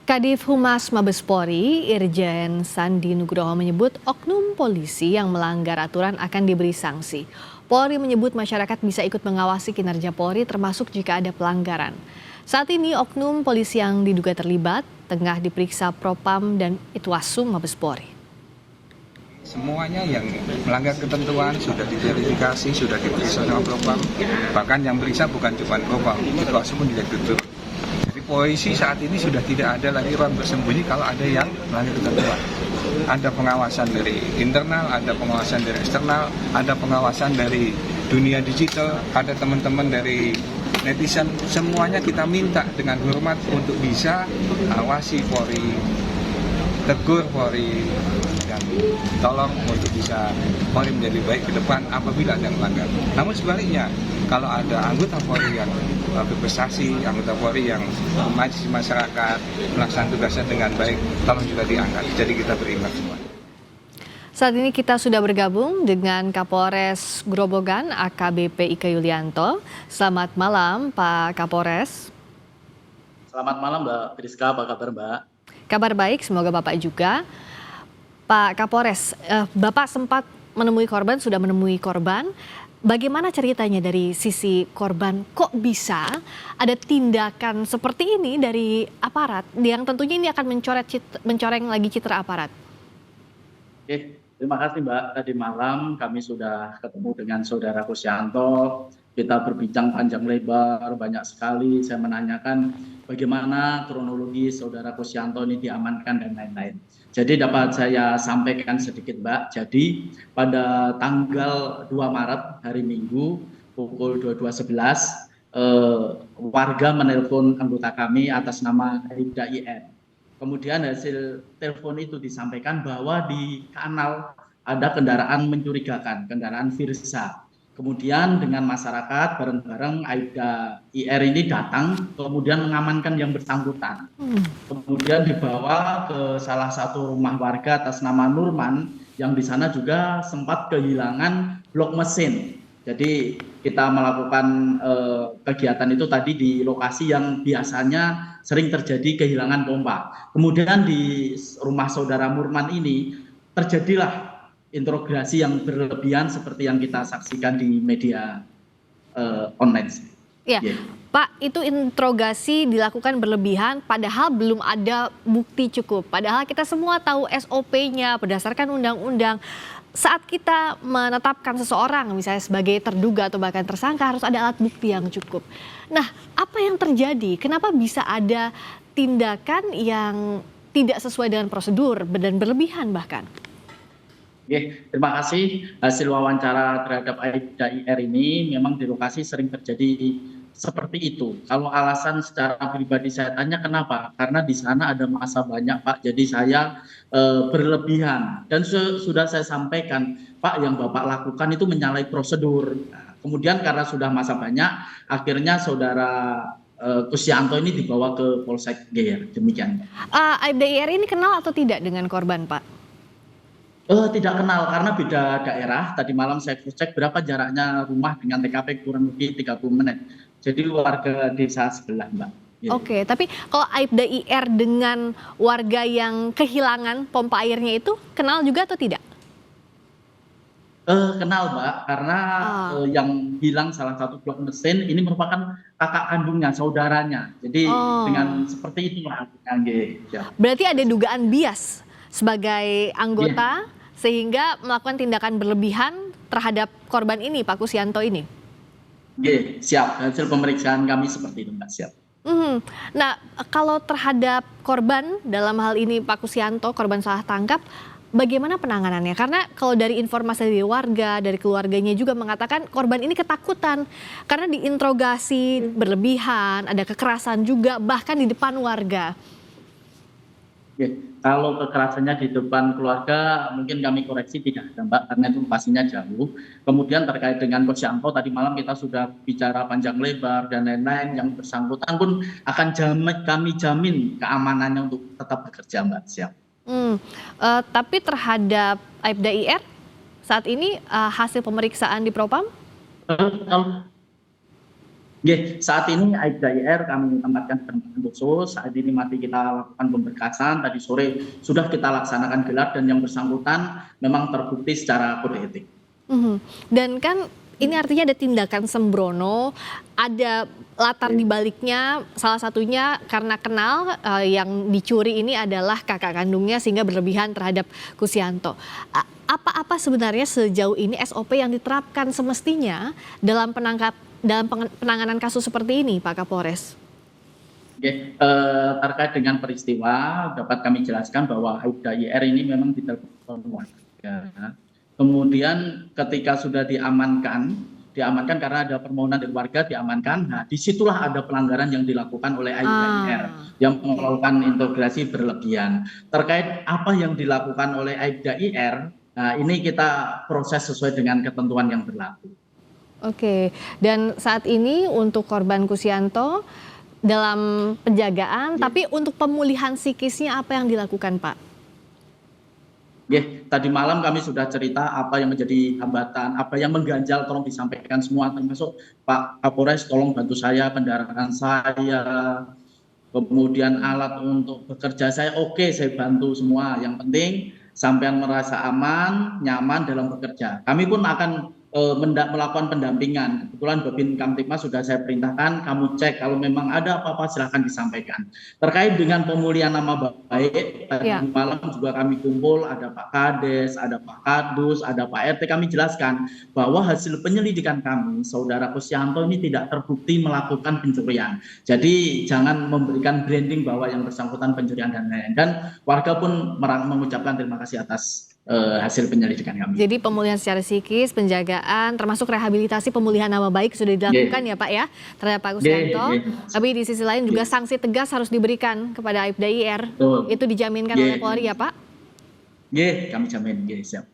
Kadif Humas Mabes Polri, Irjen Sandi Nugroho menyebut oknum polisi yang melanggar aturan akan diberi sanksi. Polri menyebut masyarakat bisa ikut mengawasi kinerja Polri termasuk jika ada pelanggaran. Saat ini oknum polisi yang diduga terlibat tengah diperiksa Propam dan Itwasum Mabes Polri. Semuanya yang melanggar ketentuan sudah diverifikasi, sudah diperiksa sama Propam. Bahkan yang periksa bukan cuma Propam, Itwasum pun direktur. Polisi saat ini sudah tidak ada lagi ruang bersembunyi kalau ada yang melanggar ketentuan. Ada pengawasan dari internal, ada pengawasan dari eksternal, ada pengawasan dari dunia digital, ada teman-teman dari netizen. Semuanya kita minta dengan hormat untuk bisa awasi Polri, tegur Polri, dan tolong untuk bisa Polri menjadi baik ke depan apabila ada yang melanggar. Namun sebaliknya, kalau ada anggota Polri yang berprestasi, anggota Polri yang mengajari masyarakat, melaksanakan tugasnya dengan baik, tolong juga diangkat. Jadi kita berimbang semua. Saat ini kita sudah bergabung dengan Kapolres Grobogan AKBP Ike Yulianto. Selamat malam Pak Kapolres. Selamat malam Mbak Priska, apa kabar Mbak? Kabar baik, semoga Bapak juga. Pak Kapolres, Bapak sempat menemui korban, sudah menemui korban. Bagaimana ceritanya dari sisi korban? Kok bisa ada tindakan seperti ini dari aparat yang tentunya ini akan mencoreng lagi citra aparat? Oke, terima kasih Mbak. Tadi malam kami sudah ketemu dengan Saudara Kusyanto. Kita berbincang panjang lebar, banyak sekali. Saya menanyakan bagaimana kronologi Saudara Kusyanto ini diamankan dan lain-lain. Jadi dapat saya sampaikan sedikit Mbak. Jadi pada tanggal 2 Maret hari Minggu pukul 22.11 warga menelpon anggota kami atas nama Aibda IN. Kemudian hasil telepon itu disampaikan bahwa di kanal ada kendaraan mencurigakan, kendaraan Firza. Kemudian dengan masyarakat bareng-bareng Aibda IR ini datang, kemudian mengamankan yang bersangkutan. Kemudian dibawa ke salah satu rumah warga atas nama Nurman, yang di sana juga sempat kehilangan blok mesin. Jadi kita melakukan kegiatan itu tadi di lokasi yang biasanya sering terjadi kehilangan pompa. Kemudian di rumah saudara Nurman ini terjadilah interogasi yang berlebihan seperti yang kita saksikan di media online. Ya, yeah. Pak, itu interogasi dilakukan berlebihan padahal belum ada bukti cukup. Padahal kita semua tahu SOP-nya berdasarkan undang-undang. Saat kita menetapkan seseorang misalnya sebagai terduga atau bahkan tersangka harus ada alat bukti yang cukup. Nah, apa yang terjadi? Kenapa bisa ada tindakan yang tidak sesuai dengan prosedur dan berlebihan bahkan? Oke, terima kasih. Hasil wawancara terhadap Aibda IR ini memang di lokasi sering terjadi seperti itu. Kalau alasan secara pribadi saya tanya kenapa? Karena di sana ada massa banyak Pak, jadi saya berlebihan. Dan sudah saya sampaikan, Pak, yang Bapak lakukan itu menyalahi prosedur. Nah, kemudian karena sudah massa banyak, akhirnya saudara Kusyanto ini dibawa ke Polsek Geyer. Demikian. Aibda IR ini kenal atau tidak dengan korban Pak? Tidak kenal karena beda daerah. Tadi malam saya cek berapa jaraknya rumah dengan TKP kurang lebih 30 menit. Jadi warga desa sebelah Mbak. Oke, tapi kalau Aibda IR dengan warga yang kehilangan pompa airnya itu kenal juga atau tidak? Kenal Mbak, karena yang hilang salah satu blok mesin ini merupakan kakak kandungnya, saudaranya. Jadi dengan seperti itu Mbak. Ya. Berarti ada dugaan bias sebagai anggota sehingga melakukan tindakan berlebihan terhadap korban ini, Pak Kusyanto ini? Siap. Hasil pemeriksaan kami seperti itu, Mbak. Siap. Nah, kalau terhadap korban dalam hal ini Pak Kusyanto, korban salah tangkap, bagaimana penanganannya? Karena kalau dari informasi dari warga, dari keluarganya juga mengatakan korban ini ketakutan karena diinterogasi berlebihan, ada kekerasan juga bahkan di depan warga. Kalau kekerasannya di depan keluarga mungkin kami koreksi tidak ada Mbak, karena itu pastinya jauh. Kemudian terkait dengan Kusyanto tadi malam kita sudah bicara panjang lebar dan lain-lain, yang bersangkutan pun akan kami jamin keamanannya untuk tetap bekerja Mbak. Siap. Tapi terhadap Aibda IR saat ini hasil pemeriksaan di Propam? Nggih, saat ini Aibda IR kami tempatkan penanganan khusus. Saat ini masih kita lakukan pemberkasan. Tadi sore sudah kita laksanakan gelar dan yang bersangkutan memang terbukti secara kode etik. Dan kan ini artinya ada tindakan sembrono, ada latar di baliknya, salah satunya karena kenal yang dicuri ini adalah kakak kandungnya sehingga berlebihan terhadap Kusianto. Apa-apa sebenarnya sejauh ini SOP yang diterapkan semestinya dalam penanganan kasus seperti ini, Pak Kapolres? Oke, terkait dengan peristiwa dapat kami jelaskan bahwa Aibda IR ini memang ditelepon warga. Kemudian ketika sudah diamankan karena ada permohonan dari warga diamankan. Nah, disitulah ada pelanggaran yang dilakukan oleh Aibda IR yang melakukan integrasi berlebihan. Terkait apa yang dilakukan oleh Aibda IR, nah ini kita proses sesuai dengan ketentuan yang berlaku. Oke, dan saat ini untuk korban Kusianto dalam penjagaan, tapi untuk pemulihan psikisnya apa yang dilakukan, Pak? Tadi malam kami sudah cerita apa yang menjadi hambatan, apa yang mengganjal, tolong disampaikan semua, termasuk Pak Kapolres tolong bantu saya, pendaratan saya, kemudian alat untuk bekerja saya, oke saya bantu semua. Yang penting sampean merasa aman, nyaman dalam bekerja. Kami pun akan melakukan pendampingan. Kebetulan Babin Kamtipmas sudah saya perintahkan, kamu cek kalau memang ada apa-apa silahkan disampaikan. Terkait dengan pemulihan nama baik, tadi malam juga kami kumpul, ada Pak Kades, ada Pak Kadus, ada Pak RT, kami jelaskan bahwa hasil penyelidikan kami, Saudara Kusianto ini tidak terbukti melakukan pencurian. Jadi jangan memberikan branding bahwa yang bersangkutan pencurian dan lain-lain. Dan warga pun mengucapkan terima kasih atas hasil penyelidikan kami. Jadi pemulihan secara psikis, penjagaan, termasuk rehabilitasi pemulihan nama baik sudah dilakukan ya Pak ya terhadap Pak Kusianto. Tapi di sisi lain juga sanksi tegas harus diberikan kepada Aibda IR. Itu dijaminkan oleh Polri ya Pak? Kami jamin, siap.